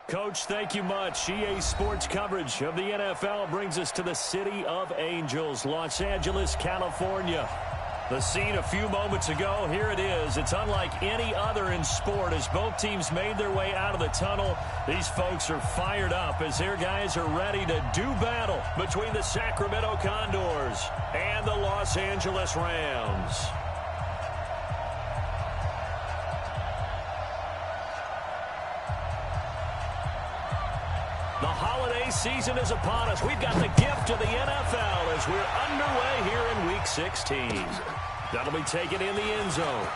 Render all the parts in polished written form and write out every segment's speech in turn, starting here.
Coach, thank you much. EA Sports coverage of the NFL brings us to the City of Angels, Los Angeles, California. The scene a few moments ago, here it is. It's unlike any other in sport as both teams made their way out of the tunnel. These folks are fired up as their guys are ready to do battle between the Sacramento Condors and the Los Angeles Rams. The holiday season is upon us. We've got the gift of the NFL as we're underway here in Week 16. That'll be taken in the end zone.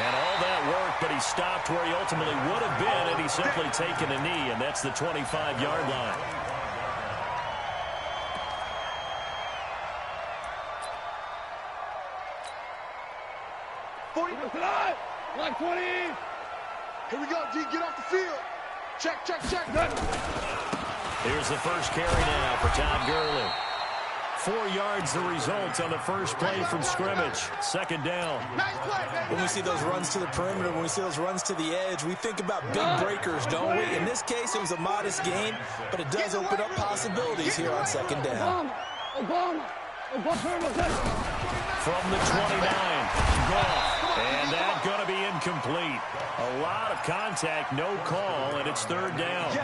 And all that work, but he stopped where he ultimately would have been had he simply taken a knee, and that's the 25-yard line. Like 20. Here we go, D. Get off the field. Check, check, check. Here's the first carry now for Todd Gurley. 4 yards the result on the first play from scrimmage. Second down. Nice play, baby. When we see those runs to the perimeter, when we see those runs to the edge, we think about big breakers, don't we? In this case, it was a modest gain, but it does open up possibilities here on second down. Obama. From the 29, Goff. And that's going to be incomplete. A lot of contact, no call, and it's third down.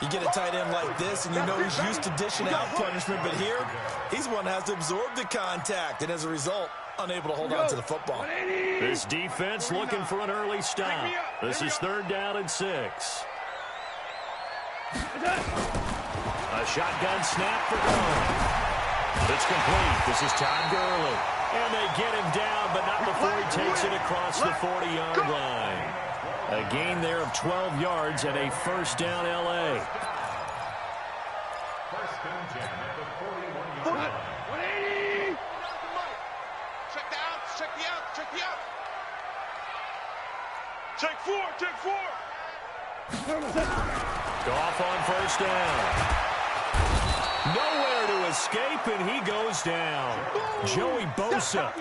You get a tight end like this, and you know he's used to dishing out punishment, but here, he's the one that has to absorb the contact, and as a result, unable to hold on to the football. This defense looking for an early stop. This is third down and 6. A shotgun snap for Goff. It's complete. This is Todd Gurley. And they get him down, but not before he takes it across the 40-yard line. A gain there of 12 yards and a first down L.A. First down jam at the 41-yard line. 180. Check the outs, check the outs, check the outs. Check 4, check 4. Goff on first down. Nowhere to escape, and he goes down. Joey Bosa,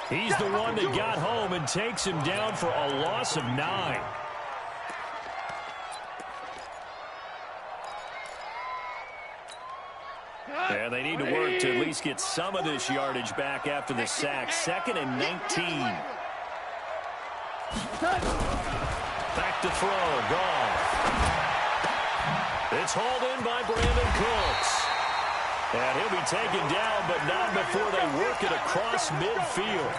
he's the one that got home and takes him down for a loss of 9. And they need to work to at least get some of this yardage back after the sack. Second and 19. Back to throw, Goff. It's hauled in by Brandon Cooks. And he'll be taken down, but not before they work it across midfield.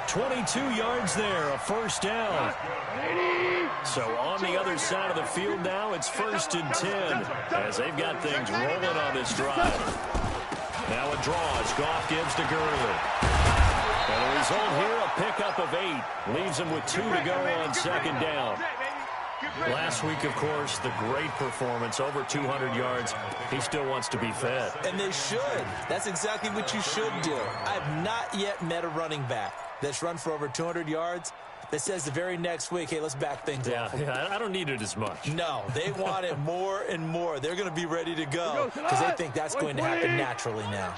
22 yards there, a first down. So on the other side of the field now, it's first and 10 as they've got things rolling on this drive. Now it draws. Goff gives to Gurley. And the result here, a pickup of 8. Leaves him with 2 to go on second down. Last week, of course, the great performance, over 200 yards. He still wants to be fed. And they should. That's exactly what you should do. I've not yet met a running back that's run for over 200 yards that says the very next week, hey, let's back things up. Yeah, I don't need it as much. No, they want it more and more. They're going to be ready to go because they think that's going to happen naturally now.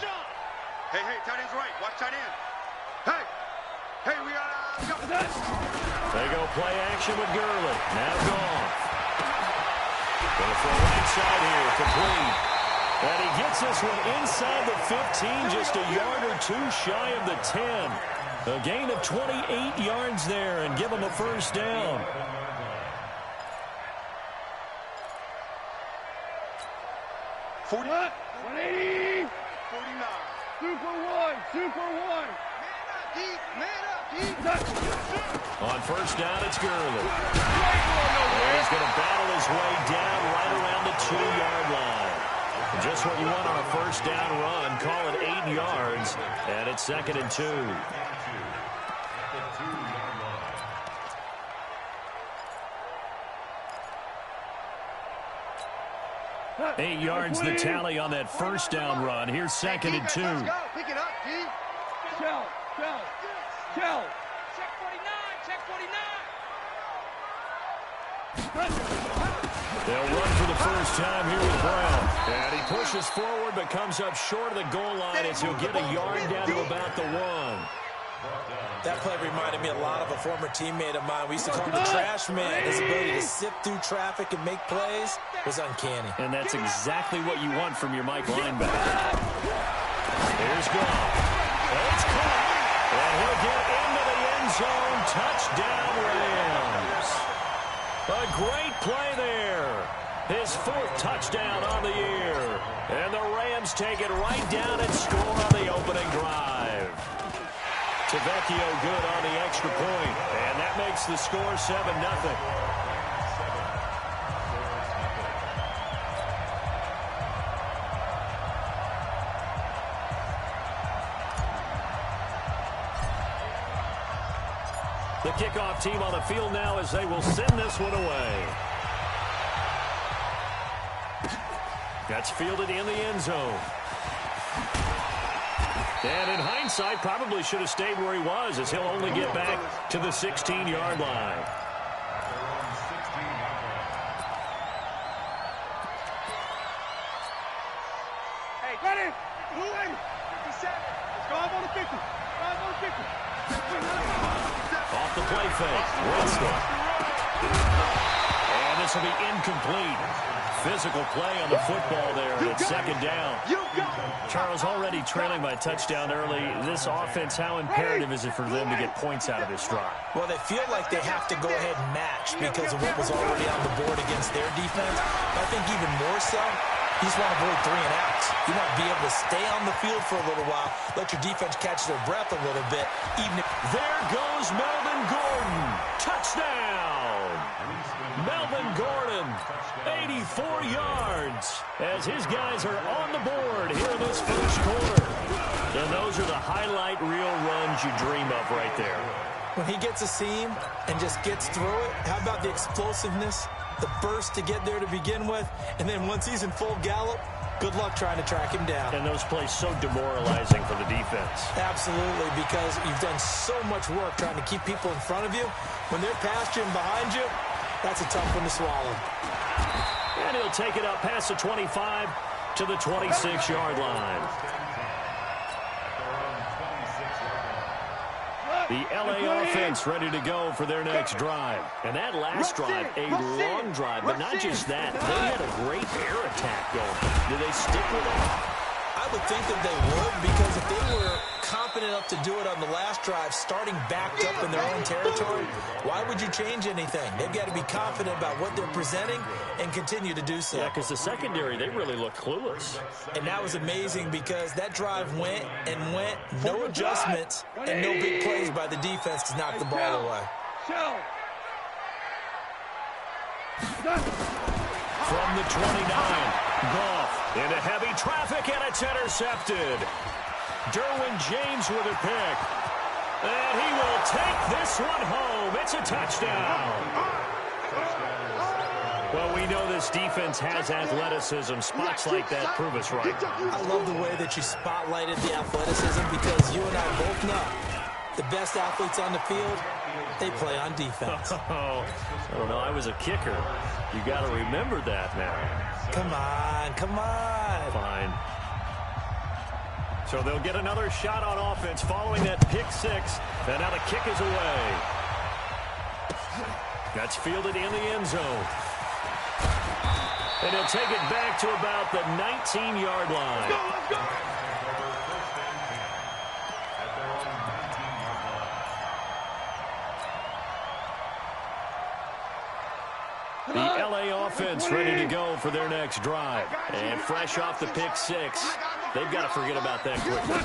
Hey, tight end's right. Watch tight end. Hey, we got They go play action with Gurley. Now Goff. Going to throw right side here, complete. And he gets this one inside the 15, just a yard or 2 shy of the 10. A gain of 28 yards there and give him a first down. Super 1. Man up, deep. On first down, it's Gurley. And he's going to battle his way down right around the 2-yard line. Just what you want on a first down run. Call it 8 yards, and it's second and 2. 8 yards the tally on that first down run. Here's second and 2. Let's go. Pick it up, D. Shell. Check 49. They'll run for the first time here with Brown. And he pushes forward but comes up short of the goal line as he'll get a yard down to about the 1. That play reminded me a lot of a former teammate of mine. We used to call him the trash man. His ability to sift through traffic and make plays was uncanny. And that's exactly what you want from your Mike linebacker. Here's Goff. It's caught. And he'll get into the end zone. Touchdown, Rams. A great play there. His 4th touchdown on the year. And the Rams take it right down and score on the opening drive. Tavecchio good on the extra point. And that makes the score 7-0. The kickoff team on the field now as they will send this one away. That's fielded in the end zone. And in hindsight, probably should have stayed where he was, as he'll only get back to the 16-yard line. Hey, ready? 57. Let's go on the 50. Off the play fake. Winston. And this will be incomplete. Physical play on the football there. It's 2nd down. Charles, already trailing by a touchdown early. This offense, how imperative is it for them to get points out of this drive? Well, they feel like they have to go ahead and match because of what was already on the board against their defense. But I think even more so, you just want to avoid 3 and outs. You want to be able to stay on the field for a little while, let your defense catch their breath a little bit. Even if there goes Melvin Gordon. Touchdown. Melvin Gordon, 84 yards, as his guys are on the board here in this first quarter. And those are the highlight reel runs you dream of right there. When he gets a seam and just gets through it, how about the explosiveness, the burst to get there to begin with, and then once he's in full gallop, good luck trying to track him down. And those plays so demoralizing for the defense. Absolutely, because you've done so much work trying to keep people in front of you. When they're past you and behind you, that's a tough one to swallow. And he'll take it up past the 25 to the 26-yard line. The LA offense ready to go for their next drive. And that last drive, a long drive, but not just that. They had a great air attack going. Do they stick with that? I would think that they would, because if they were confident enough to do it on the last drive, starting backed up in their own territory, why would you change anything? They've got to be confident about what they're presenting and continue to do so. Yeah, because the secondary, they really look clueless. And that was amazing because that drive went and went, no adjustments, and no big plays by the defense to knock the ball away. From the 29, Goff into heavy traffic, and it's intercepted. Derwin James with a pick. And he will take this one home. It's a touchdown. Well, we know this defense has athleticism. Spots like that prove us right. I love the way that you spotlighted the athleticism, because you and I both know the best athletes on the field, they play on defense. Oh, I don't know. I was a kicker. You got to remember that now. Come on, come on. Fine. So they'll get another shot on offense following that pick six. And now the kick is away. That's fielded in the end zone. And he'll take it back to about the 19-yard line. Let's go. The LA offense ready to go for their next drive. And fresh off the pick six, they've got to forget about that quickly.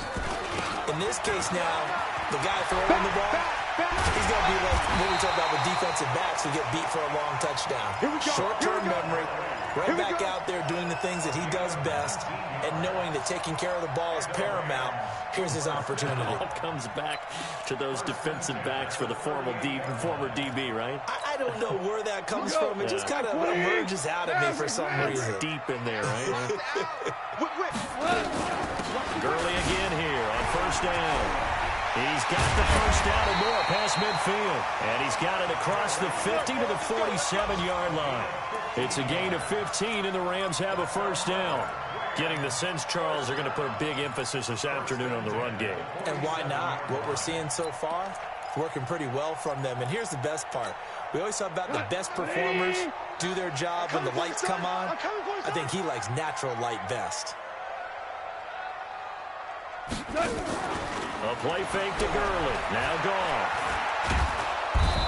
In this case now, the guy throwing the ball, he's going to be like what we talk about with defensive backs who get beat for a long touchdown. Short-term memory, right back out there doing the things that he does best, and knowing that taking care of the ball is paramount. Here's his opportunity. It all comes back to those defensive backs for the former DB, right? I don't know where that comes from. It just kind of emerges out of me for some reason. It's deep in there, right? Gurley again here on first down. He's got the first down and more past midfield. And he's got it across the 50 to the 47-yard line. It's a gain of 15, and the Rams have a first down. Getting the sense, Charles, they're going to put a big emphasis this afternoon on the run game. And why not? What we're seeing so far, it's working pretty well from them. And here's the best part. We always talk about the best performers do their job when the lights come on. I think he likes natural light best. A play fake to Gurley. Now gone.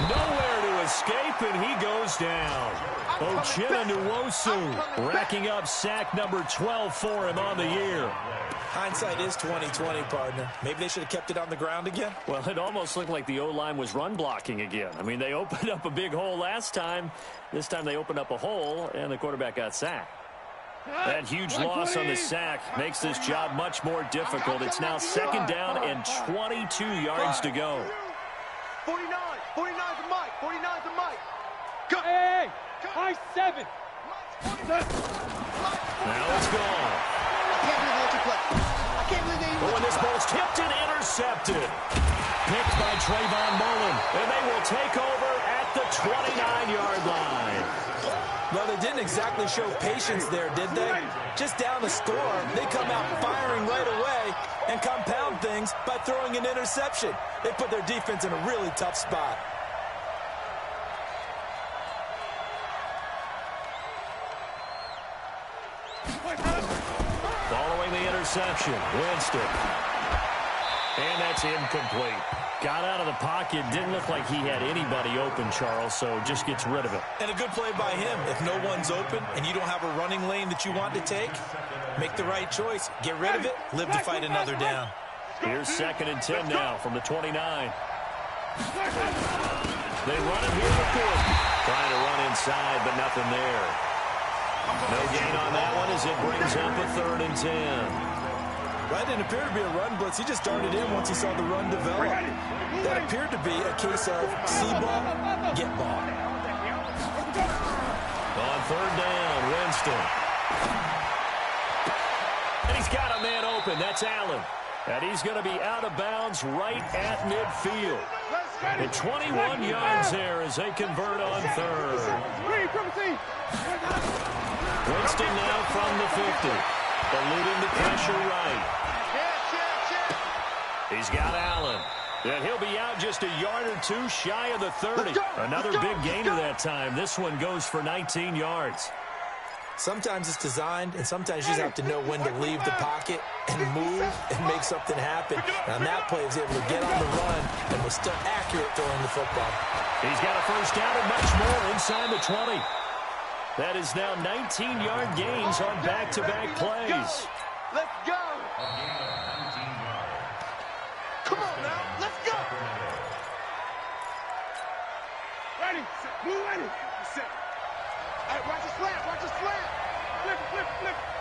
Nowhere to escape, and he goes down. Uchenna Nwosu racking up sack number 12 for him on the year. Hindsight is 20/20, partner. Maybe they should have kept it on the ground again. Well, it almost looked like the O-line was run blocking again. I mean, they opened up a big hole last time. This time they opened up a hole, and the quarterback got sacked. That huge loss on the sack makes this job much more difficult. It's now 2nd down and 22 yards to go. 49 to Mike. 49 to Mike. Go. Hey, high 7. Now it's gone. I can't believe they let you play. I can't believe they even When this ball's tipped and intercepted. Picked by Trayvon Mullen. And they will take over at the 29-yard line. Well, they didn't exactly show patience there, did they? Just down the score, they come out firing right away and compound things by throwing an interception. They put their defense in a really tough spot. Following the interception, Winston. And that's incomplete. Got out of the pocket. Didn't look like he had anybody open, Charles, so just gets rid of it. And a good play by him. If no one's open and you don't have a running lane that you want to take, make the right choice. Get rid of it. Live to fight another down. Here's 2nd and 10 now from the 29. They run it here to Gordon. Trying to run inside, but nothing there. No gain on that one as it brings up a 3rd and 10. That didn't appear to be a run blitz. He just darted in once he saw the run develop. That appeared to be a case of see ball, get ball. On 3rd down, Winston. And he's got a man open. That's Allen. And he's going to be out of bounds right at midfield. And 21 yards there as they convert on 3rd. Winston now from the 50. Eluding the pressure right. He's got Allen. And he'll be out just a yard or two shy of the 30. Another big gainer that time. This one goes for 19 yards. Sometimes it's designed, and sometimes you just have to know when to leave the pocket and move and make something happen. And on that play, he was able to get on the run and was still accurate throwing the football. He's got a 1st down and much more inside the 20. That is now 19-yard gains on back-to-back plays. Let's go. Come on now. Let's go. Ready. Blue ready. Set. Hey, watch the slant. Watch the slant. Flip. Let's go.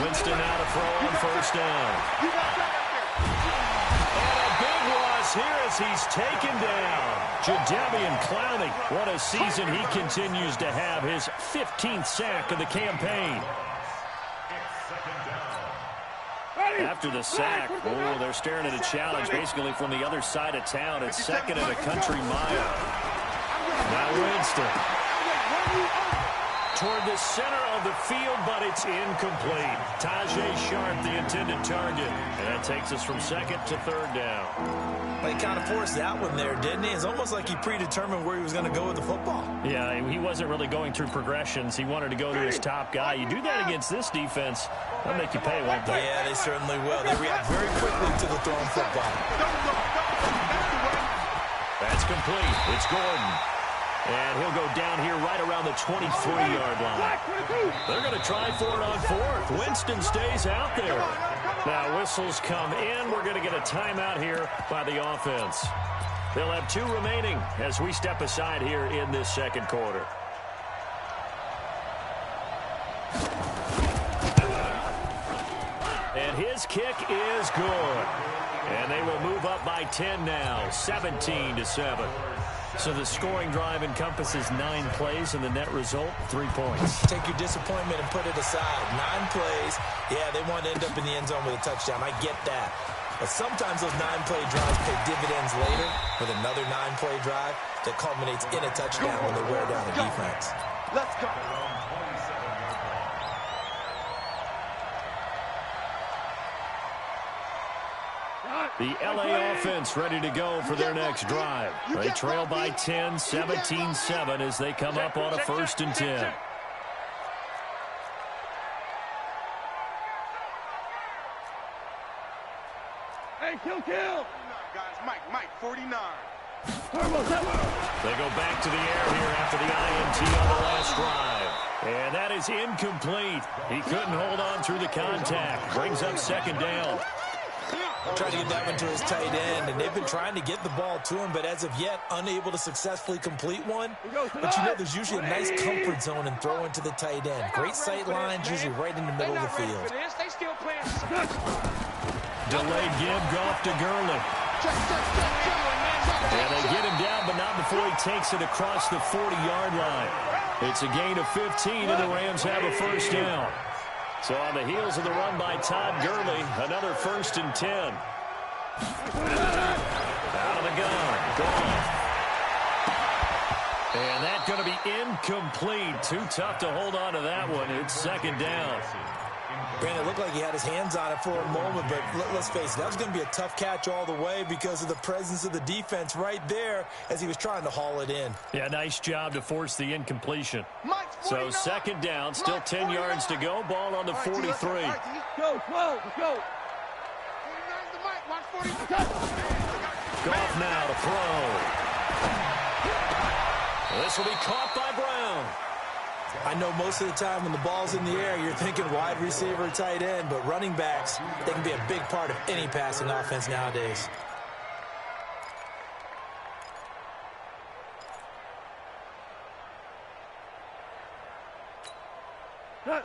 Winston out of throw on 1st down. You got that right there. And a big loss here as he's taken down. Jadeveon Clowney, what a season he continues to have. His 15th sack of the campaign. After the sack, they're staring at a challenge basically from the other side of town. It's 2nd and a country mile. Now Winston. Toward the center of the field, but it's incomplete. Tajay Sharp, the intended target. And that takes us from 2nd to 3rd down. Well, he kind of forced that one there, didn't he? It's almost like he predetermined where he was going to go with the football. Yeah, he wasn't really going through progressions. He wanted to go to his top guy. You do that against this defense, they'll make you pay, won't they? Yeah, they certainly will. They react very quickly to the thrown football. That's complete. It's Gordon. And he'll go down here right around the 23-yard line. They're going to try for it on 4th. Winston stays out there. Now whistles come in. We're going to get a timeout here by the offense. They'll have 2 remaining as we step aside here in this 2nd quarter. And his kick is good. And they will move up by 10 now, 17-7. So the scoring drive encompasses 9 plays, and the net result, 3 points. Take your disappointment and put it aside. 9 plays. Yeah, they want to end up in the end zone with a touchdown. I get that. But sometimes those 9-play drives pay dividends later with another 9-play drive that culminates in a touchdown when they wear down the defense. Let's go. The LA offense ready to go for their next drive. They trail by 10, 17-7 as they come up on a 1st and 10. Hey, kill! Guys, Mike, 49. They go back to the air here after the INT on the last drive. And that is incomplete. He couldn't hold on through the contact. Brings up 2nd down. Trying to get that one to his tight end, and they've been trying to get the ball to him, but as of yet, unable to successfully complete one. But you know, there's usually a nice comfort zone in throwing to the tight end. Great sight lines, usually right in the middle of the field. Delayed give, Goff to Gurley. And they get him down, but not before he takes it across the 40-yard line. It's a gain of 15, and the Rams have a 1st down. So on the heels of the run by Todd Gurley, another 1st and 10. Out of the gun, Goff. And that's going to be incomplete. Too tough to hold on to that one. It's 2nd down. Brandon, it looked like he had his hands on it for a moment, but let's face it, that was going to be a tough catch all the way because of the presence of the defense right there as he was trying to haul it in. Yeah, nice job to force the incompletion. So 2nd down, still 10 yards to go. Ball on the 43. Go, 12, let's go. Goff now to throw. This will be caught by Brown. I know most of the time when the ball's in the air, you're thinking wide receiver, tight end, but running backs, they can be a big part of any passing offense nowadays.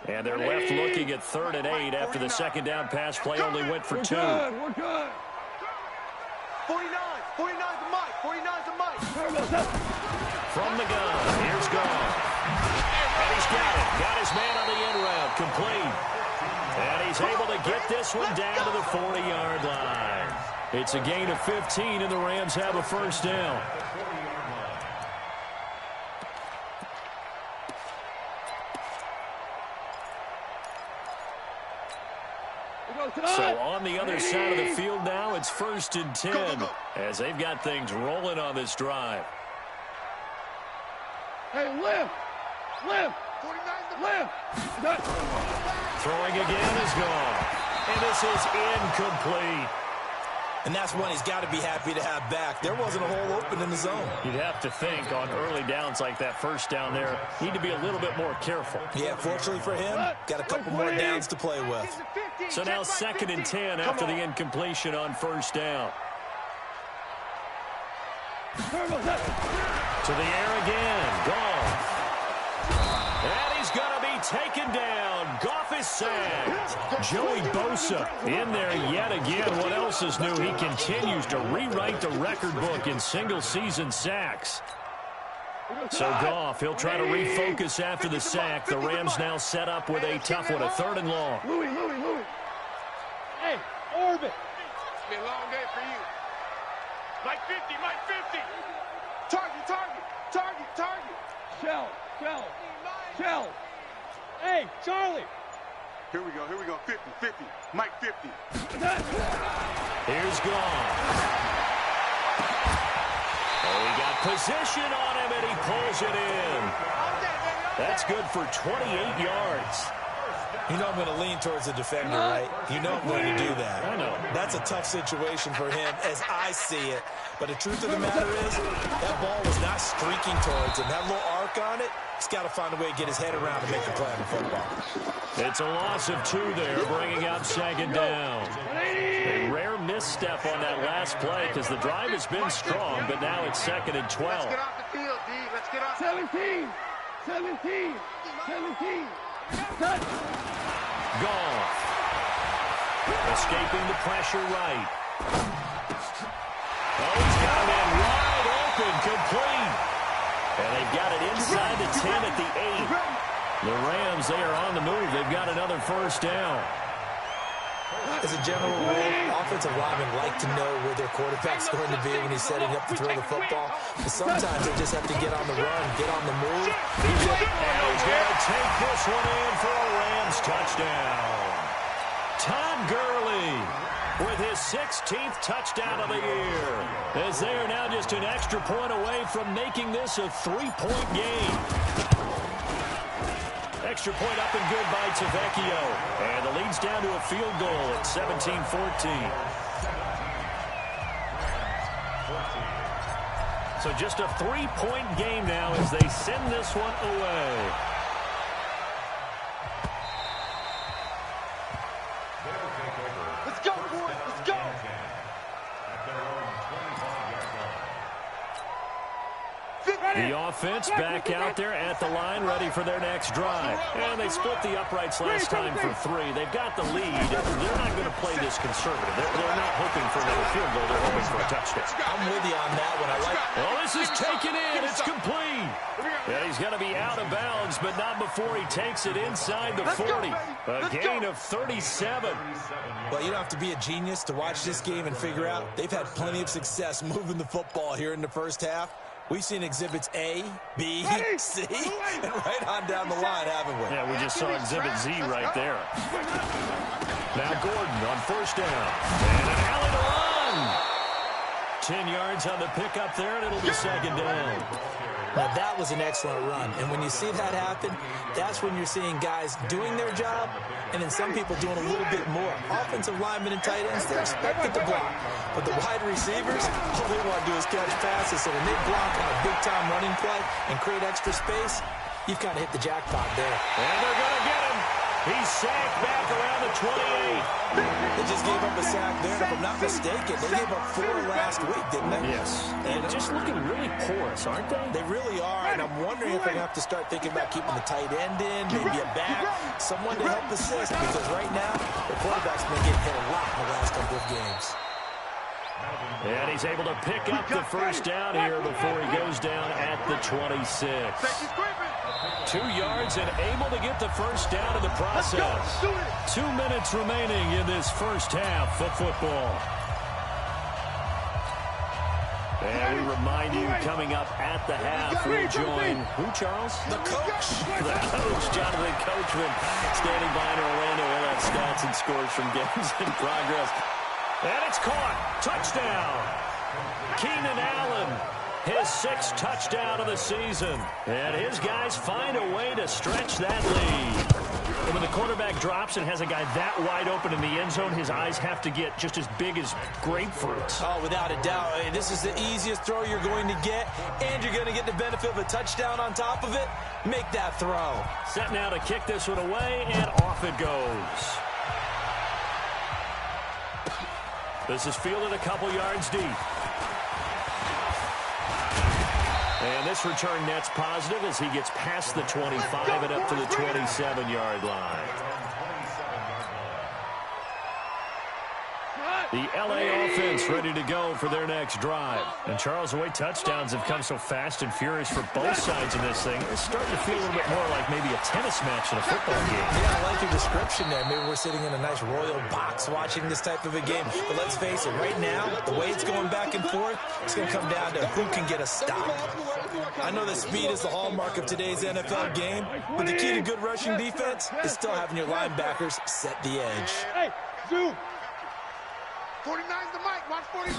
And they're left looking at 3rd and 8 after the 2nd down pass play only went for 2. We're good. 49's the Mike. 49's the Mike. From the gun, here's Goff. And he's got it. Got his man on the end route. Complete. And he's able to get this one down to the 40-yard line. It's a gain of 15, and the Rams have a 1st down. So on the other side of the field now, it's 1st and 10 as they've got things rolling on this drive. Hey, lift! Throwing again is gone. And this is incomplete. And that's one he's got to be happy to have back. There wasn't a hole open in the zone. You'd have to think on early downs like that 1st down there, need to be a little bit more careful. Yeah, fortunately for him, got a couple more downs to play with. So now 2nd and 10 after the incompletion on 1st down. To the air again. Goff. And he's going to be taken down. Goff is sacked. Joey Bosa in there yet again. What else is new? He continues to rewrite the record book in single-season sacks. So Goff, he'll try to refocus after the sack. The Rams now set up with a tough one, a 3rd and long. Louis. Hey, orbit. It's been a long day for you. Mike 50. Target. Shell. Hey, Charlie. Here we go. 50. Mike 50. Here's Goff. Oh, he got position on him, and he pulls it in. That's good for 28 yards. You know I'm going to lean towards the defender, right? You know I'm going to do that. I know. That's a tough situation for him as I see it. But the truth of the matter is, that ball was not streaking towards him. That little arc on it, he's got to find a way to get his head around to make the play on the football. It's a loss of 2 there, bringing up 2nd down. A rare misstep on that last play because the drive has been strong, but now it's 2nd and 12. Let's get off the field, D. Let's get off. 17. Goff. Escaping the pressure right. Oh, he's got him in wide open, complete. And they've got it inside the 10 at the 8. The Rams, they are on the move. They've got another 1st down. As a general rule, offensive linemen like to know where their quarterback's going to be when he's setting up to throw the football. But sometimes they just have to get on the run, get on the move. And he's going to take this one in for a Rams touchdown. Todd Gurley. with his 16th touchdown of the year. As they are now just an extra point away from making this a 3-point game. Extra point up and good by Tavecchio. And the lead's down to a field goal at 17-14. So just a 3-point game now as they send this one away. Let's go, boys. Let's go. The offense back out there at the line, ready for their next drive. And they split the uprights last time for 3. They've got the lead. They're not going to play this conservative. They're not hoping for another field goal. They're hoping for a touchdown. I'm with you on that one. Well, this is taken in. It's complete. And he's going to be out of bounds, but not before he takes it inside the 40. A gain of 37. Well, you don't have to be a genius to watch this game and figure out they've had plenty of success moving the football here in the first half. We've seen exhibits A, B, C, and right on down the line, haven't we? Yeah, we just saw exhibit Z right there. Now Gordon on first down. And an alley to run. 10 yards on the pickup there, and it'll be second down. Now, that was an excellent run. And when you see that happen, that's when you're seeing guys doing their job and then some people doing a little bit more. Offensive linemen and tight ends, they're expected to block. But the wide receivers, all they want to do is catch passes. So when they block on a big-time running play and create extra space, you've kind of hit the jackpot there. And they're going to get him. He's sacked back around the 28. They just gave up a sack there. If I'm not mistaken, they gave up 4 last week, didn't they? Yes. And just looking really porous, aren't they? They really are, and I'm wondering if they're going to have to start thinking about keeping the tight end in, maybe a back, someone to help assist, because right now, the quarterback's been getting hit a lot in the last couple of games. And he's able to pick up the first down here before he goes down at the 26. 2 yards and able to get the first down in the process. 2 minutes remaining in this first half of football. And we remind you, coming up at the half, we'll join, who, Charles? The coach. The coach, Jonathan Coachman, standing by in Orlando. We'll have stats and scores from games in progress. And it's caught. Touchdown. Keenan Allen, his 6th touchdown of the season. And his guys find a way to stretch that lead. And when the quarterback drops and has a guy that wide open in the end zone, his eyes have to get just as big as grapefruits. Oh, without a doubt. This is the easiest throw you're going to get, and you're going to get the benefit of a touchdown on top of it. Make that throw. Set now to kick this one away, and off it goes. This is fielded a couple yards deep. And this return net's positive as he gets past the 25 and up to the 27-yard line. The L.A. offense ready to go for their next drive. And, Charles, the way touchdowns have come so fast and furious for both sides in this thing, it's starting to feel a little bit more like maybe a tennis match in a football game. Yeah, I like your description there. Maybe we're sitting in a nice royal box watching this type of a game. But let's face it, right now, the way it's going back and forth, it's going to come down to who can get a stop. I know that speed is the hallmark of today's NFL game, but the key to good rushing defense is still having your linebackers set the edge. Hey, Zoo. 49's the mic. Watch 49.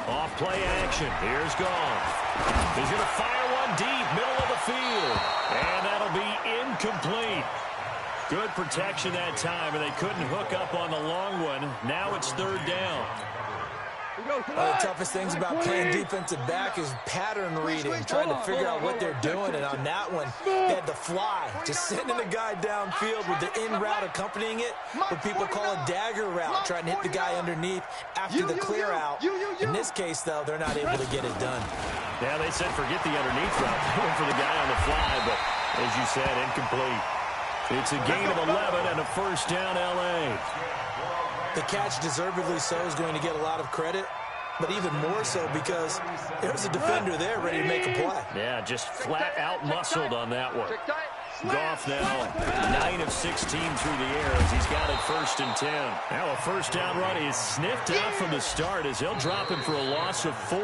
Off play action. Here's Goff. He's going to fire one deep, middle of the field. And that'll be incomplete. Good protection that time, and they couldn't hook up on the long one. Now it's 3rd down. One of the toughest things about playing defensive back is pattern reading, trying to figure out what they're doing. And on that one, they had the fly, just sending a guy downfield with the in route accompanying it, what people call a dagger route, trying to hit the guy underneath after the clear out. In this case, though, they're not able to get it done. Yeah, they said forget the underneath route. They went for the guy on the fly, but as you said, incomplete. It's a gain of 11 and a first down, L.A. The catch, deservedly so, is going to get a lot of credit, but even more so because there's a defender there ready to make a play. Yeah, just flat out muscled on that one. Goff now 9 of 16 through the air as he's got it 1st and 10. Now a first down run is sniffed out from the start as he'll drop him for a loss of 4.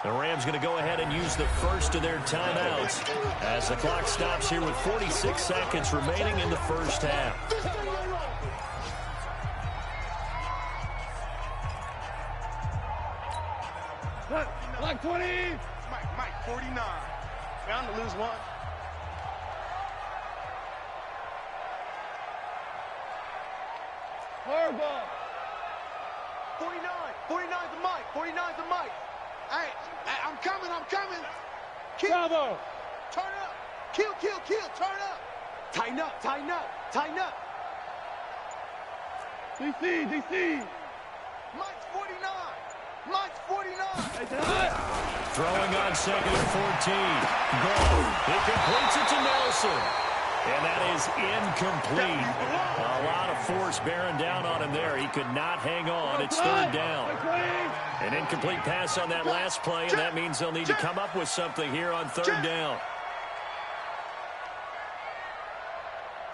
The Rams going to go ahead and use the first of their timeouts as the clock stops here with 46 seconds remaining in the first half. Mike 20. Mike 49. Bound to lose one. Horrible. 49. 49's the Mike. 49's the Mike. Hey, I'm coming. Kill. Bravo. Turn up. Kill. Turn up. Tighten up. DC. Mike's 49. Throwing on second and 14. Goal. He completes it to Nelson. And that is incomplete. A lot of force bearing down on him there. He could not hang on. It's third down. An incomplete pass on that last play, and that means they'll need to come up with something here on third down.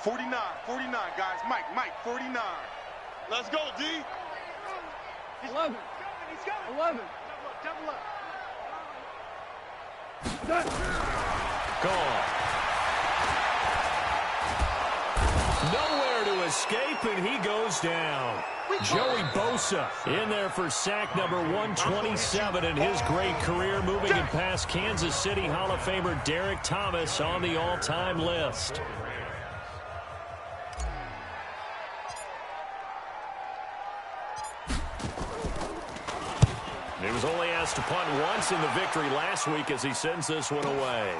49, guys. Mike, 49. Let's go, D. 11. He's coming. 11. Double up. Gone. Nowhere to escape, and he goes down. Joey Bosa in there for sack number 127 in his great career, moving it past Kansas City Hall of Famer Derek Thomas on the all-time list. He was only asked to punt once in the victory last week as he sends this one away.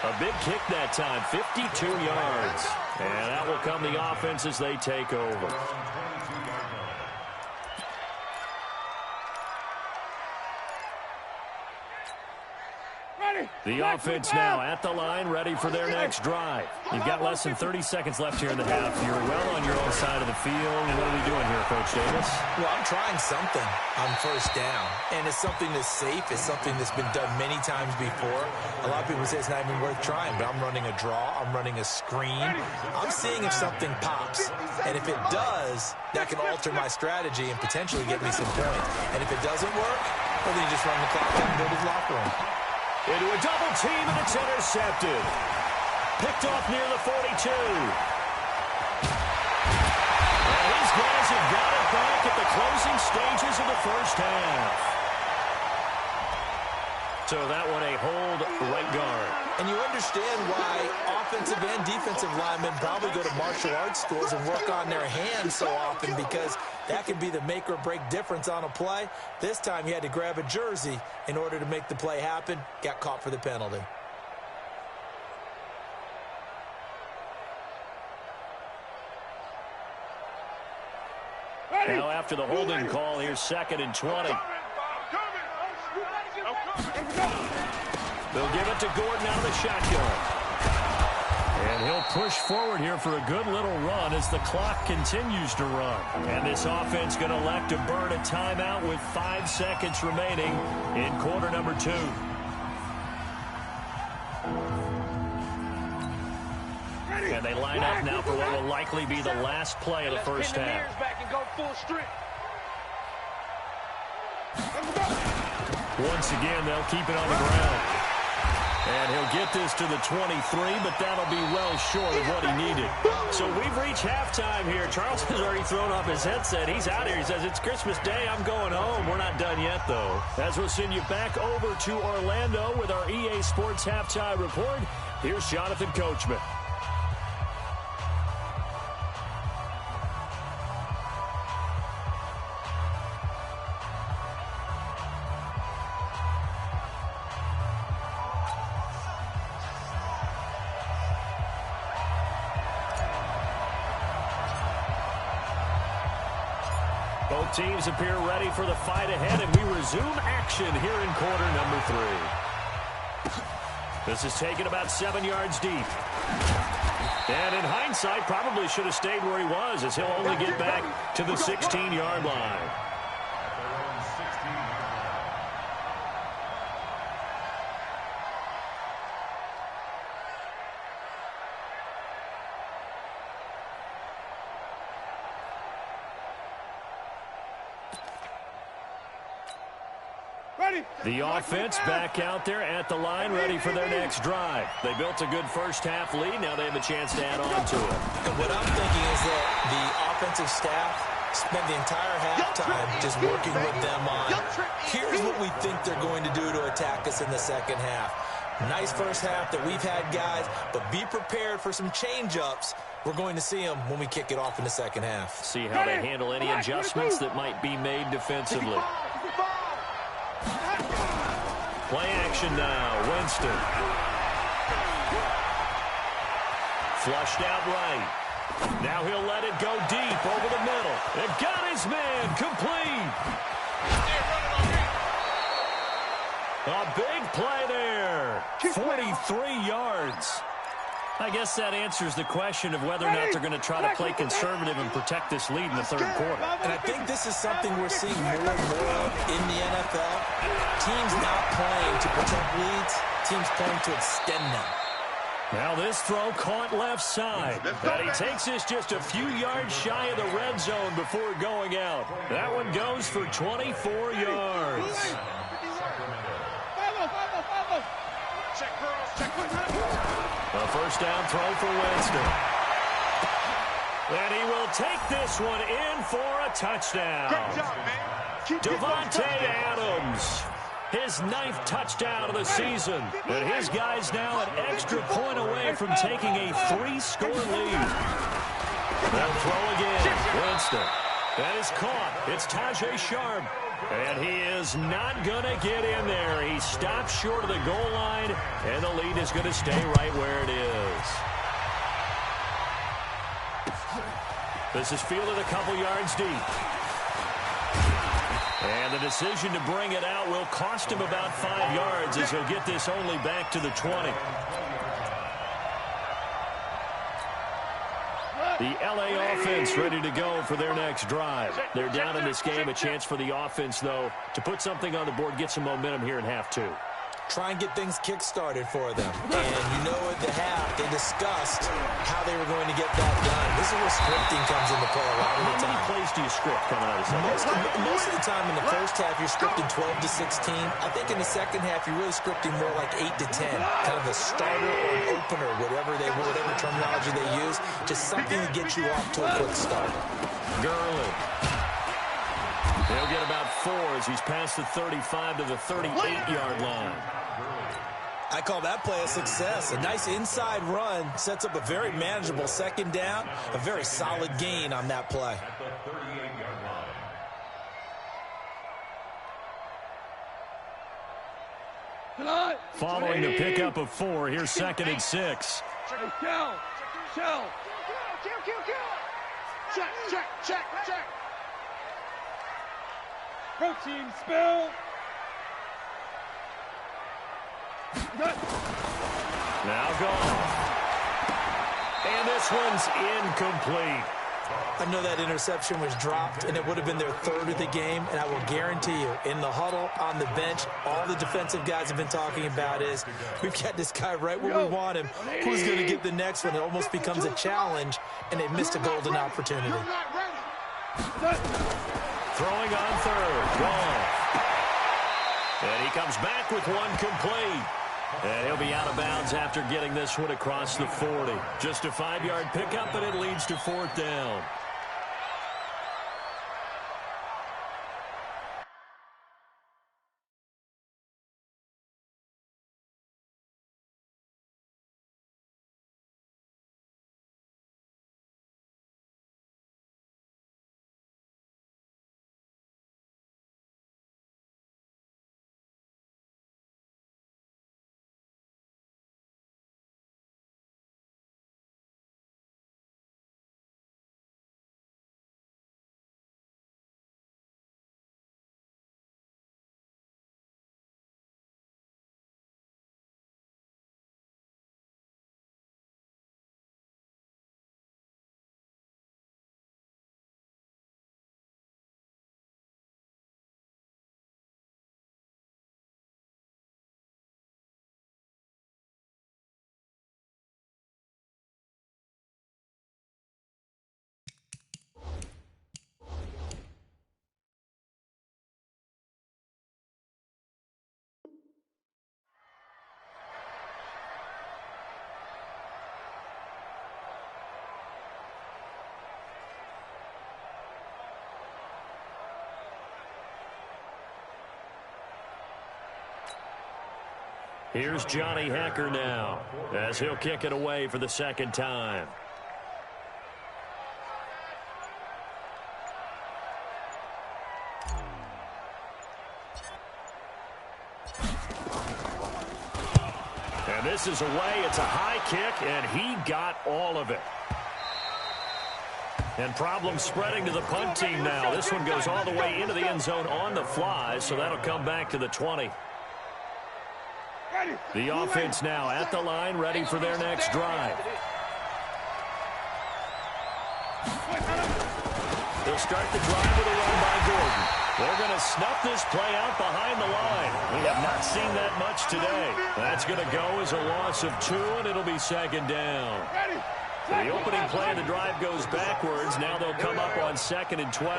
A big kick that time, 52 yards. And out will come the offense as they take over. The offense now at the line, ready for their next drive. You've got less than 30 seconds left here in the half. You're well on your own side of the field. What are we doing here, Coach Davis? Well, I'm trying something on first down, and it's something that's safe. It's something that's been done many times before. A lot of people say it's not even worth trying, but I'm running a draw. I'm running a screen. I'm seeing if something pops, and if it does, that can alter my strategy and potentially get me some points. And if it doesn't work, well, then you just run the clock out and go to the locker room. Into a double team, and it's intercepted. Picked off near the 42. And these guys have got it back at the closing stages of the first half. So that one a hold right guard. And you understand why offensive and defensive linemen probably go to martial arts schools and work on their hands so often, because that can be the make or break difference on a play. This time he had to grab a jersey in order to make the play happen. Got caught for the penalty. Now after the holding call, here's second and 20. They'll give it to Gordon out of the shotgun. And he'll push forward here for a good little run as the clock continues to run. And this offense going to elect to burn a timeout with 5 seconds remaining in quarter number 2. And they line up now for what will likely be the last play of the first half. Once again, they'll keep it on the ground. And he'll get this to the 23, but that'll be well short of what he needed. So we've reached halftime here. Charles has already thrown off his headset. He's out here. He says, it's Christmas Day. I'm going home. We're not done yet, though. As we'll send you back over to Orlando with our EA Sports Halftime Report, here's Jonathan Coachman. Both teams appear ready for the fight ahead, and we resume action here in quarter number 3. This is taken about 7 yards deep. And in hindsight, probably should have stayed where he was, as he'll only get back to the 16-yard line. The offense back out there at the line, ready for their next drive. They built a good first half lead. Now they have a chance to add on to it. And what I'm thinking is that the offensive staff Spent the entire halftime just working with them on, here's what we think they're going to do to attack us in the second half. Nice first half that we've had, guys, but be prepared for some change-ups. We're going to see them when we kick it off in the second half. See how they handle any adjustments that might be made defensively. Play action now. Winston. Flushed out right. Now he'll let it go deep over the middle. And got his man complete. A big play there. 43 yards. I guess that answers the question of whether or not they're going to try to play conservative and protect this lead in the third quarter. And I think this is something we're seeing more and more of in the NFL. Teams not playing to protect leads, teams playing to extend them. Now this throw caught left side. And he takes this just a few yards shy of the red zone before going out. That one goes for 24 yards. A first down throw for Winston. And he will take this one in for a touchdown. Devontae Adams. His 9th touchdown of the season. And his guy's now an extra point away from taking a 3-score lead. They'll throw again. Winston. That is caught. It's Tajay Sharp. And he is not going to get in there. He stops short of the goal line, and the lead is going to stay right where it is. This is fielded a couple yards deep. And the decision to bring it out will cost him about 5 yards as he'll get this only back to the 20. The L.A. offense ready to go for their next drive. They're down in this game. A chance for the offense, though, to put something on the board, get some momentum here in half two. Try and get things kick-started for them. And you know at the half, they discussed how they were going to get that done. This is where scripting comes into play a lot of the time. How many plays do you script coming out of second? Most of the time in the first half, you're scripting 12 to 16. I think in the second half, you're really scripting more like 8 to 10. Kind of a starter or an opener, whatever terminology they use. Just something to get you off to a quick start. Gurley. He'll get about 4 as he's past the 35 to the 38-yard line. I call that play a success. A nice inside run sets up a very manageable second down, a very solid gain on that play. Following the pickup of 4, here's 2nd and 6. Check. Protein spill. Now gone. And this one's incomplete. I know that interception was dropped, and it would have been their 3rd of the game, and I will guarantee you, in the huddle, on the bench, all the defensive guys have been talking about is, we've got this guy right where we want him. Who's going to get the next one? It almost becomes a challenge, and they missed a golden opportunity. Throwing on 3rd. Gone. And he comes back with one complete. And he'll be out of bounds after getting this one across the 40. Just a 5-yard pickup, and it leads to 4th down. Here's Johnny Hacker now as he'll kick it away for the second time. And this is away. It's a high kick, and he got all of it. And problems spreading to the punt team now. This one goes all the way into the end zone on the fly, so that'll come back to the 20. The offense now at the line, ready for their next drive. They'll start the drive with a run by Gordon. They're going to snuff this play out behind the line. We have not seen that much today. That's going to go as a loss of 2, and it'll be second down. The opening play of the drive goes backwards. Now they'll come up on 2nd and 12.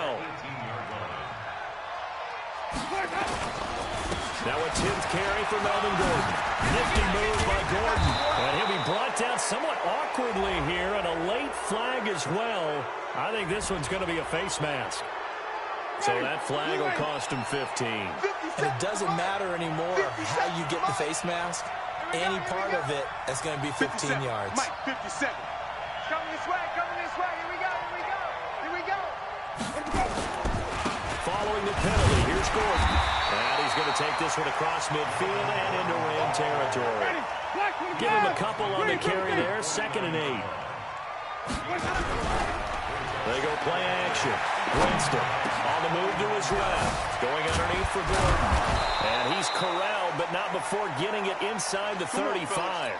Now a 10th carry for Melvin Gordon. Nifty move by Gordon. And he'll be brought down somewhat awkwardly here, and a late flag as well. I think this one's going to be a face mask. So that flag will cost him 15. And it doesn't matter anymore how you get the face mask. Any part of it, that's going to be 15 yards. Mike, 57. Coming this way, coming this way. Here we go, here we go, here we go. Following the penalty, here's Gordon. And he's going to take this one across midfield and into Ram territory. Give him a couple on the carry there, 2nd and 8. They go play action. Winston on the move to his left. Going underneath for Gordon. And he's corralled, but not before getting it inside the 35.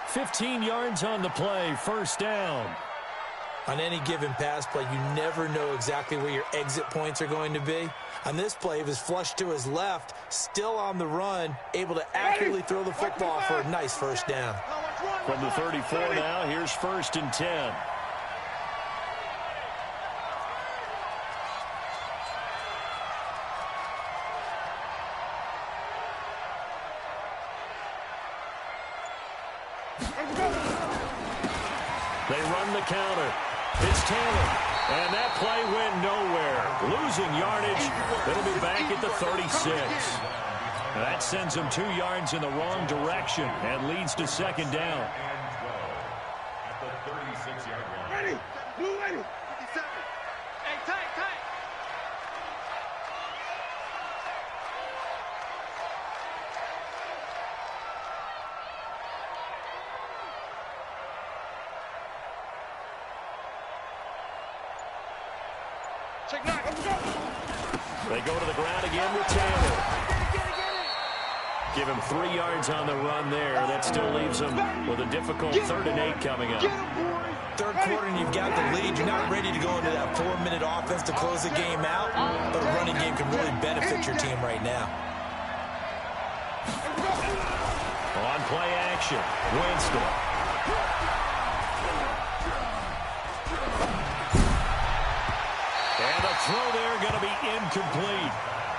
15 yards on the play, first down. On any given pass play, you never know exactly where your exit points are going to be. On this play, he was flushed to his left, still on the run, able to accurately throw the football for a nice first down. From the 34 now, here's 1st and 10. They run the counter. It's Taylor. And that play went nowhere. Losing yardage. It'll be back at the 36. That sends them 2 yards in the wrong direction and leads to second down. At the 36-yard line. Ready, blue ready. 57. Hey, tight, tight. Check 9, let's go. They go to the ground again with Taylor. Give him 3 yards on the run there. That still leaves him with a difficult 3rd and 8 coming up. Third quarter and you've got the lead. You're not ready to go into that 4-minute offense to close the game out, but a running game can really benefit your team right now. On play action, Winston. And the throw there going to be incomplete.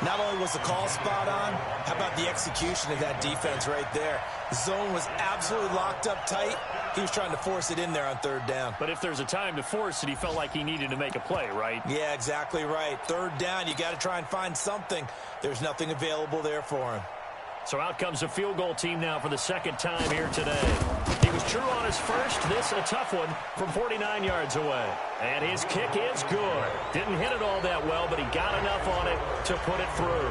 Not only was the call spot on, how about the execution of that defense right there? The zone was absolutely locked up tight. He was trying to force it in there on 3rd down. But if there's a time to force it, he felt like he needed to make a play, right? Yeah, exactly right. 3rd down, you got to try and find something. There's nothing available there for him. So out comes the field goal team now for the 2nd time here today. He was true on his first. This a tough one from 49 yards away. And his kick is good. Didn't hit it all that well, but he got enough on it to put it through.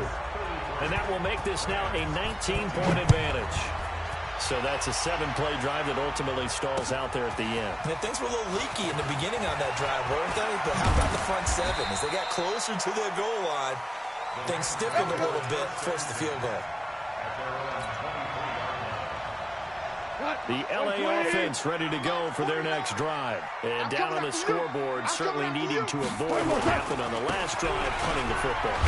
And that will make this now a 19-point advantage. So that's a 7-play drive that ultimately stalls out there at the end. And things were a little leaky in the beginning on that drive, weren't they? But how about the front 7? As they got closer to the goal line, things stiffened a little bit, forced the field goal. The LA offense ready to go for their next drive. And down on the scoreboard, certainly needing to avoid what happened on the last drive, punting the football.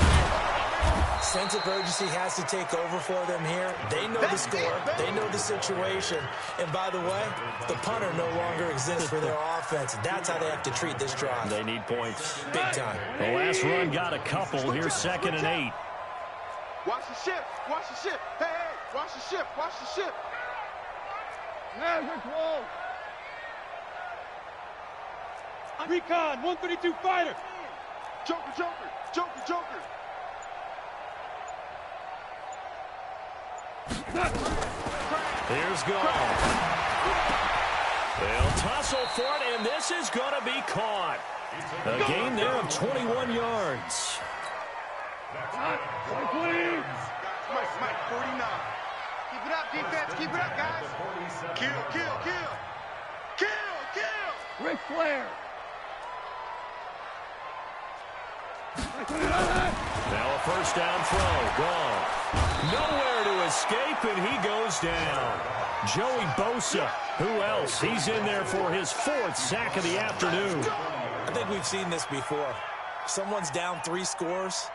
Sense of urgency has to take over for them here. They know the score. They know the situation. And by the way, the punter no longer exists for their offense. That's how they have to treat this drive. They need points. Big time. The last run got a couple. Here's 2nd and 8. Watch the ship. Watch the ship. Hey, hey, watch the ship. Watch the ship. Now you're close. Recon, 132 fighter. Joker, Joker, Joker, Joker. Here's Goff. They'll tussle for it, and this is going to be caught. A gain there of 21 yards. Mike, 49. Keep it up, defense. Keep it up, guys. Kill. Ric Flair. Now a first down throw. Gone. Nowhere to escape, and he goes down. Joey Bosa. Who else? He's in there for his 4th sack of the afternoon. I think we've seen this before. Someone's down 3 scores.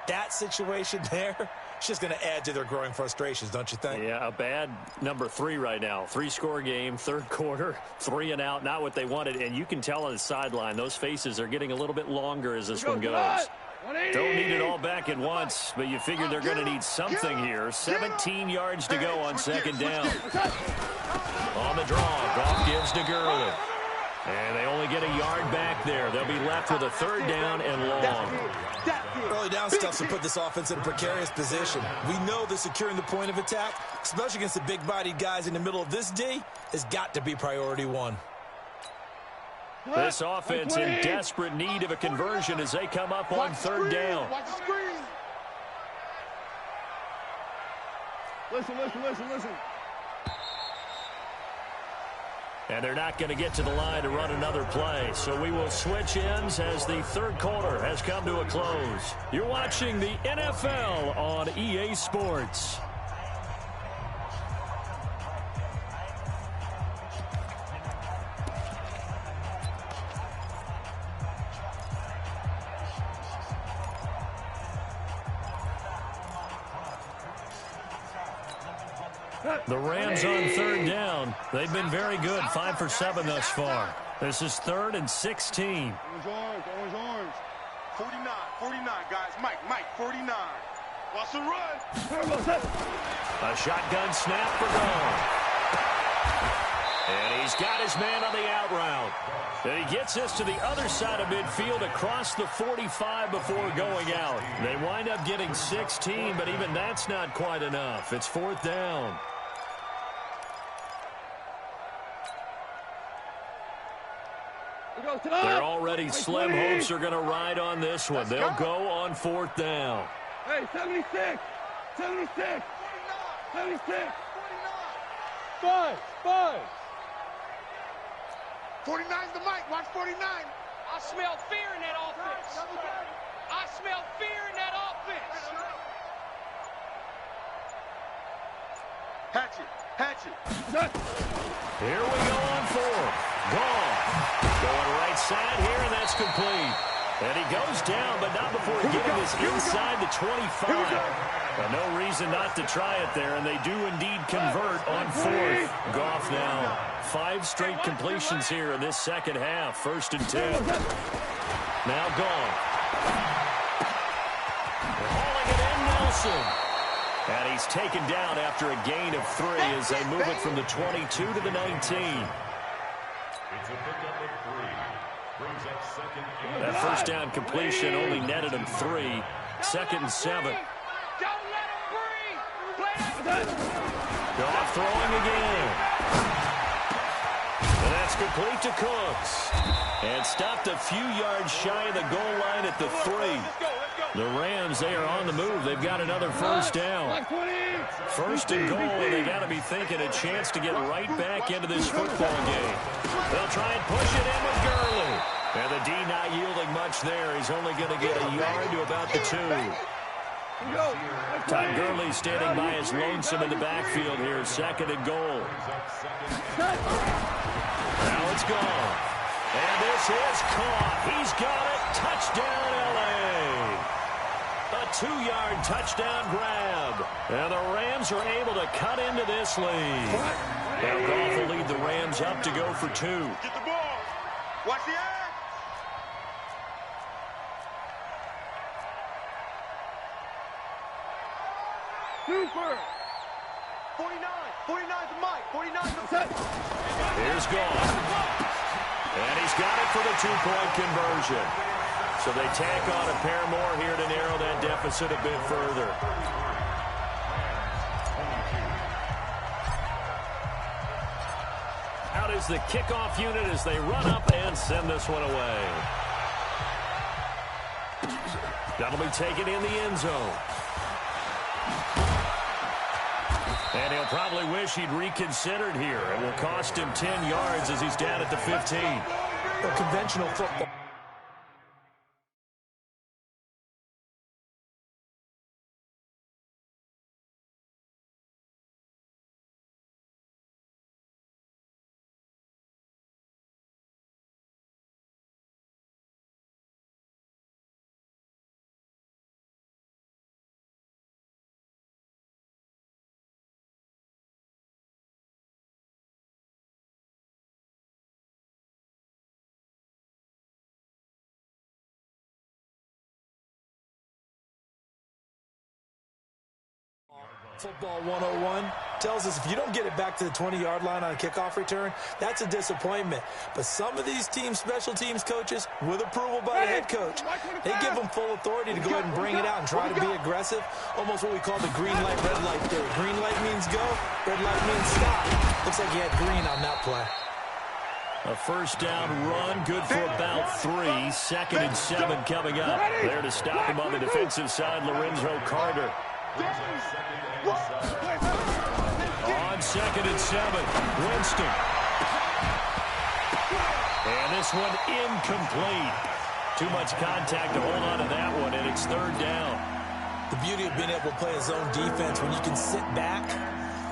That situation there, it's just going to add to their growing frustrations, don't you think? Yeah, a bad number 3 right now. 3-score game, 3rd quarter, 3 and out, not what they wanted. And you can tell on the sideline, those faces are getting a little bit longer as this one goes. Don't need it all back at once, but you figure they're going to need something here. 17 yards to go on 2nd down. On the draw, Goff gives to Gurley. And they only get a yard back there. They'll be left with a 3rd down and long. Early down stuff to put this offense in a precarious position. We know that securing the point of attack, especially against the big-bodied guys in the middle of this D, has got to be priority 1. This offense in desperate need of a conversion as they come up on 3rd down. Watch the screen. Listen. And they're not going to get to the line to run another play. So we will switch ends as the 3rd quarter has come to a close. You're watching the NFL on EA Sports. The Rams on 3rd down. They've been very good, 5 for 7 thus far. This is 3rd and 16. Orange. 49, guys. Mike, 49. Watch the run. A shotgun snap for Goff. And he's got his man on the out route. And he gets this to the other side of midfield across the 45 before going out. They wind up getting 16, but even that's not quite enough. It's 4th down. They're already slim hopes are going to ride on this one. They'll go on 4th down. Hey, 76. 49. 5. 49's the mic. Watch 49. I smell fear in that offense. I smell fear in that offense. Hatchet. Here we go on 4th. Goff going right side here, and that's complete. And he goes down, but not before getting this inside the 25. No reason not to try it there, and they do indeed convert on 4th. Goff now 5 straight completions here in this 2nd half. 1st and 10. Now Goff. Hauling it in, Nelson. And he's taken down after a gain of 3 as they move it from the 22 to the 19. That 1st down completion only netted him 3. 2nd and 7. Don't let him breathe. Goff throwing again. And that's complete to Cooks. And stopped a few yards shy of the goal line at the 3. The Rams, they are on the move. They've got another 1st down. 1st and goal, and they got to be thinking a chance to get right back into this football game. They'll try and push it in with Gurley. And the D not yielding much there. He's only going to get a yard to about the 2. Todd Gurley standing by his lonesome in the backfield here. 2nd and goal. Now it's gone. And this is caught. He's got it. Touchdown, L.A. A 2-yard touchdown grab. And the Rams are able to cut into this lead. Now Goff will lead the Rams up to go for 2. Get the ball. Watch the eye. Super. 49's the mic. 49's the set. Here's Goff. And he's got it for the 2-point conversion. So they tack on a pair more here to narrow that deficit a bit further. out is the kickoff unit as they run up and send this one away. That'll be taken in the end zone. And he'll probably wish he'd reconsidered here. It will cost him 10 yards as he's down at the 15. A conventional football. Football 101 tells us if you don't get it back to the 20-yard line on a kickoff return, that's a disappointment. But some of these special teams coaches, with approval by the head coach, they give them full authority to go ahead and bring it out and try to be aggressive. Almost what we call the green light, red light theory. Green light means go, red light means stop. Looks like he had green on that play. A first down run, good for about 3. 2nd and 7 coming up. There to stop him on the defensive side, Lorenzo Carter. On 2nd and 7, Winston. And this one incomplete. Too much contact to hold on to that one, and it's 3rd down. The beauty of being able to play a zone defense, when you can sit back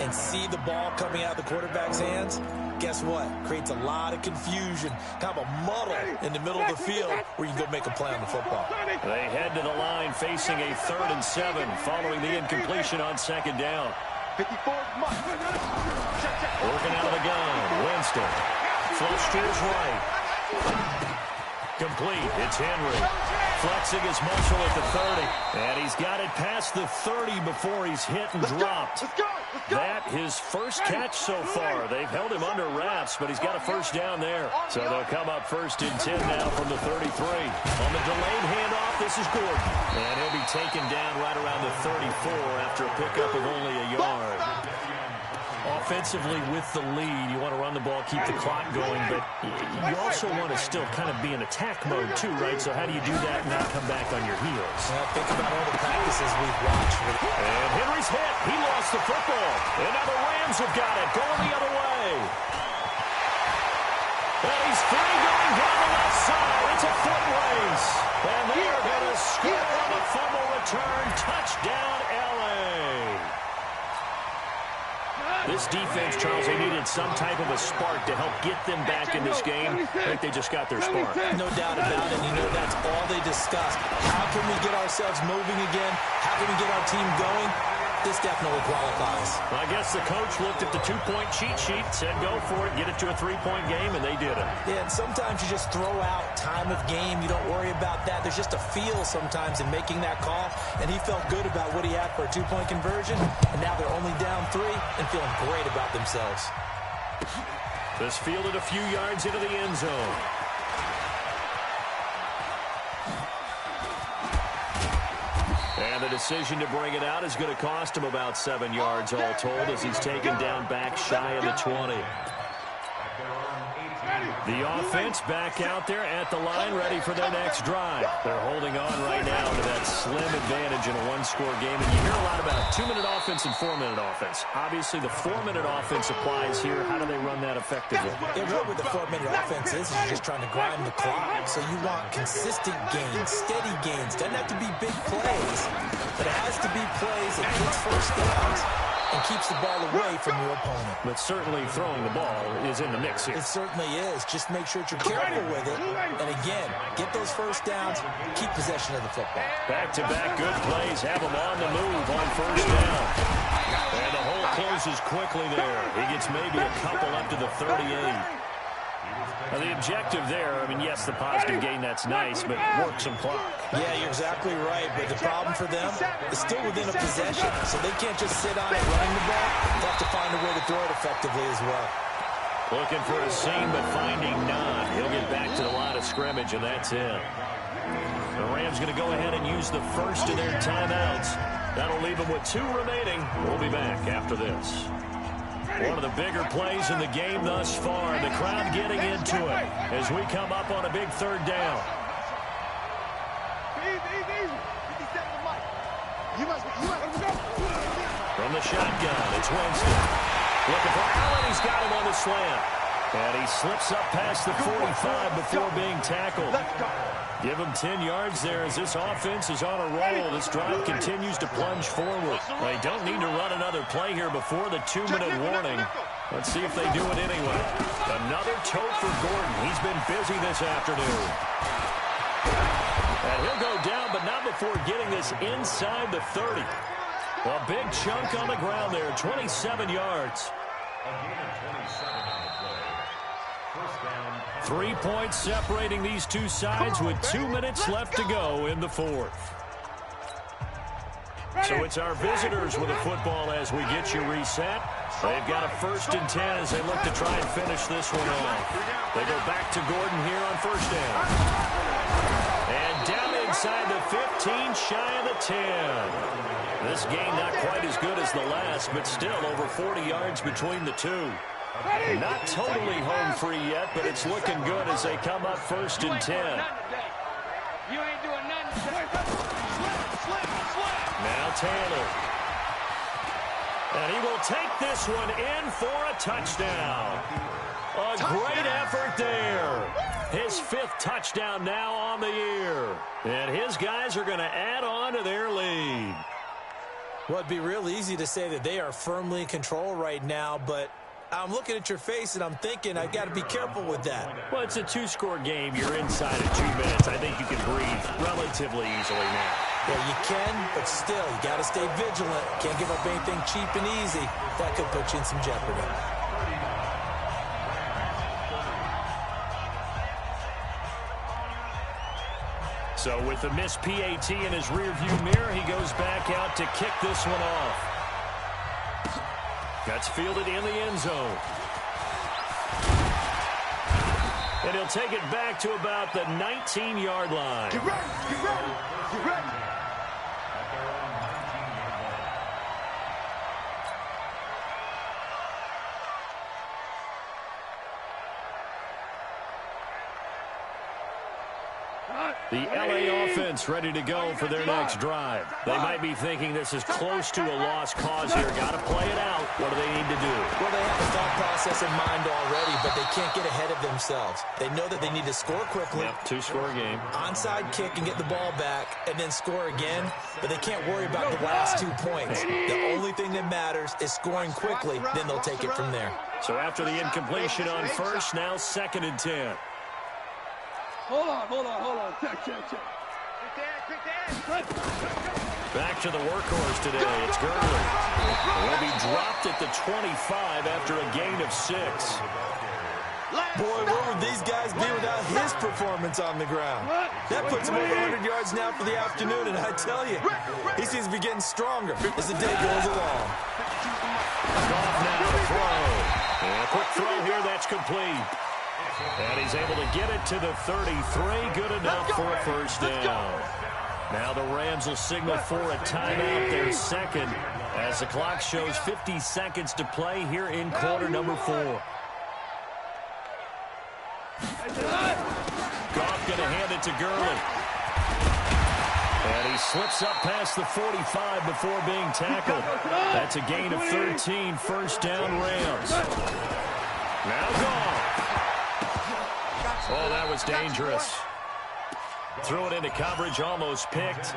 and see the ball coming out of the quarterback's hands, guess what? Creates a lot of confusion, kind of a muddle in the middle of the field where you can go make a play on the football. They head to the line facing a 3rd and 7 following the incompletion on 2nd down. 54 Working out of the gun, Winston. Flush to his right. Complete, it's Henry. Flexing his muscle at the 30. And he's got it past the 30 before he's hit and dropped. That his first catch so far. They've held him under wraps, but he's got a first down there. So they'll come up 1st and 10 now from the 33. On the delayed handoff, this is Gordon. And he'll be taken down right around the 34 after a pickup of only a yard. Offensively with the lead, you want to run the ball, keep the clock going, but you also want to still kind of be in attack mode too, right? So how do you do that and not come back on your heels? Think about all the practices we've watched. And Henry's hit. He lost the football. And now the Rams have got it, going the other way. And he's free going down the left side. It's a foot race. And they are going to score on the fumble return. Touchdown, L.A. This defense, Charles, they needed some type of a spark to help get them back in this game. I think they just got their spark. No doubt about it. You know, that's all they discussed. How can we get ourselves moving again? How can we get our team going? This definitely qualifies. Well, I guess the coach looked at the 2-point cheat sheet, said go for it, get it to a 3-point game, and they did it. Yeah, and sometimes you just throw out time of game. You don't worry about that. There's just a feel sometimes in making that call, and he felt good about what he had for a 2-point conversion, and now they're only down 3 and feeling great about themselves. This fielded a few yards into the end zone. And the decision to bring it out is going to cost him about 7 yards all told as he's taken down back shy of the 20. The offense back out there at the line, ready for their next drive. They're holding on right now to that slim advantage in a one-score game. And you hear a lot about 2-minute offense and 4-minute offense. Obviously, the 4-minute offense applies here. How do they run that effectively? Yeah, really what the 4-minute offense is you're just trying to grind the clock. So you want consistent gains, steady gains. Doesn't have to be big plays, but it has to be plays that gets first downs and keeps the ball away from your opponent. But certainly throwing the ball is in the mix here. It certainly is. Just make sure that you're careful with it. And again, get those first downs, keep possession of the football. Back-to-back good plays have him on the move on first down. And the hole closes quickly there. He gets maybe a couple up to the 38. Now, the objective there, I mean, yes, the positive gain, that's nice, but work some clock. Yeah, you're exactly right, but the problem for them is still within a possession, so they can't just sit on it running the ball. They have to find a way to throw it effectively as well. Looking for a seam, but finding none. He'll get back to the line of scrimmage, and that's it. The Rams going to go ahead and use the first of their timeouts. That'll leave them with 2 remaining. We'll be back after this. One of the bigger plays in the game thus far. The crowd getting into it as we come up on a big third down. From the shotgun, it's Winston. Looking for Allen. He's got him on the slant. And he slips up past the 45 before being tackled. Give him 10 yards there as this offense is on a roll. This drive continues to plunge forward. They don't need to run another play here before the 2-minute warning. Let's see if they do it anyway. Another tote for Gordon. He's been busy this afternoon. And he'll go down, but not before getting this inside the 30. A big chunk on the ground there, 27 yards. 3 points separating these two sides with 2 minutes left to go in the fourth. So it's our visitors with the football as we get you reset. They've got a 1st and 10 as they look to try and finish this one off. They go back to Gordon here on 1st down. And down inside the 15, shy of the 10. This game not quite as good as the last, but still over 40 yards between the two. Not totally home free yet, but it's looking good as they come up 1st and 10. You ain't doing nothing. Now Taylor. And he will take this one in for a touchdown. A great effort there. His 5th touchdown now on the year. And his guys are going to add on to their lead. Well, it'd be real easy to say that they are firmly in control right now, but I'm looking at your face and I'm thinking I've got to be careful with that. Well, it's a 2-score game. You're inside of 2 minutes. I think you can breathe relatively easily now. Yeah, you can, but still, you got to stay vigilant. Can't give up anything cheap and easy. That could put you in some jeopardy. So with the missed PAT in his rearview mirror, he goes back out to kick this one off. That's fielded in the end zone. And he'll take it back to about the 19-yard line. Get ready, get ready, get ready. The LA offense ready to go for their next drive. They might be thinking this is close to a lost cause here. Got to play it out. What do they need to do? Well, they have a thought process in mind already, but they can't get ahead of themselves. They know that they need to score quickly. Yep, 2-score game. Onside kick and get the ball back and then score again, but they can't worry about the last 2 points. The only thing that matters is scoring quickly, then they'll take it from there. So after the incompletion on 1st, now 2nd and 10. Hold on. Check. Back to the workhorse today. It's Gurley. Will be dropped at the 25 after a gain of 6. Boy, where would these guys be without his performance on the ground? That puts him over 100 yards now for the afternoon, and I tell you, he seems to be getting stronger as the day goes along. Goff now to throw. And a quick throw here, that's complete. And he's able to get it to the 33. Good enough for a 1st down. Now the Rams will signal for a timeout, their 2nd, as the clock shows 50 seconds to play here in quarter number 4. Goff going to hand it to Gurley. And he slips up past the 45 before being tackled. That's a gain of 13, 1st down Rams. Now Goff. Oh, that was dangerous. Threw it into coverage, almost picked,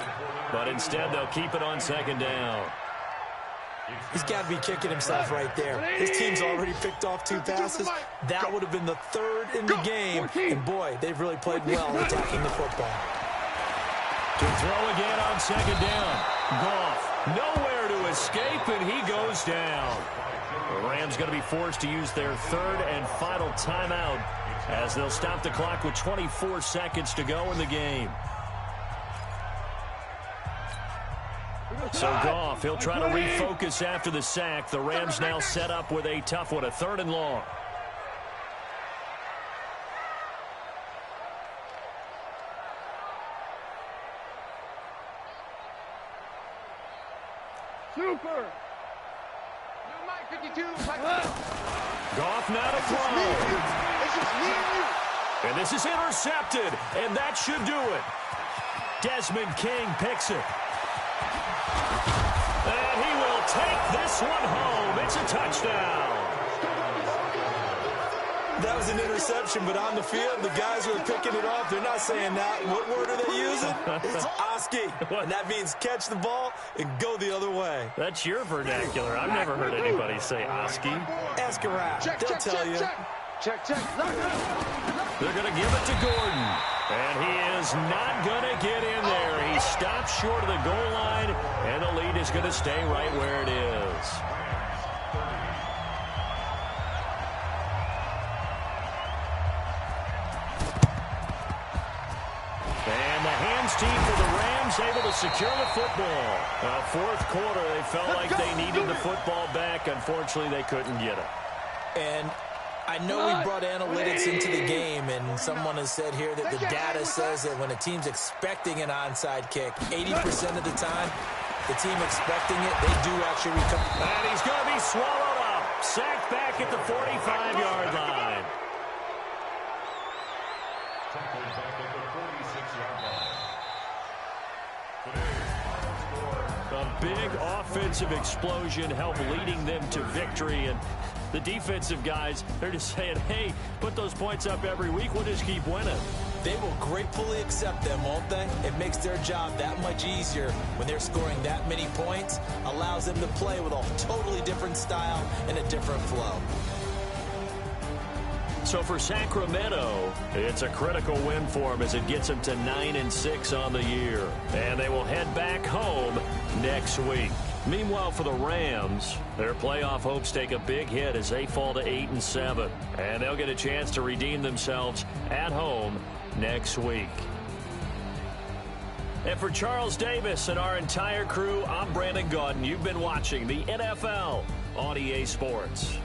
but instead they'll keep it on 2nd down. He's got to be kicking himself right there. His team's already picked off 2 passes. That would have been the 3rd in the game. And boy, they've really played well attacking the football. To throw again on 2nd down. Goff nowhere to escape, and he goes down. The Rams going to be forced to use their 3rd and final timeout as they'll stop the clock with 24 seconds to go in the game. So Goff, he'll try to refocus after the sack. The Rams now set up with a tough one, a 3rd and long. Super. Mike 52. Goff now to throw. It's just me and you. And this is intercepted, and that should do it. Desmond King picks it. And he will take this one home. It's a touchdown. That was an interception, but on the field, the guys who are picking it off, they're not saying that. What word are they using? It's Oski. And that means catch the ball and go the other way. That's your vernacular. I've never heard anybody say Oski. Ask around. They'll tell you. Check. They're going to give it to Gordon. And he is not going to get in there. He stops short of the goal line, and the lead is going to stay right where it is. And the hands team for the Rams able to secure the football. Fourth quarter, they felt like they needed the football back. Unfortunately, they couldn't get it. And I know we brought analytics into the game, and someone has said here that the data says that when a team's expecting an onside kick, 80% of the time, the team expecting it, they do actually recover. And he's going to be swallowed up. Sacked back at the 45-yard line. A big offensive explosion helped leading them to victory, and the defensive guys, they're just saying, hey, put those points up every week, we'll just keep winning. They will gratefully accept them, won't they? It makes their job that much easier when they're scoring that many points, allows them to play with a totally different style and a different flow. So for Sacramento, it's a critical win for them as it gets them to 9-6 on the year. And they will head back home next week. Meanwhile, for the Rams, their playoff hopes take a big hit as they fall to 8-7. And they'll get a chance to redeem themselves at home next week. And for Charles Davis and our entire crew, I'm Brandon Gaudin. You've been watching the NFL on EA Sports.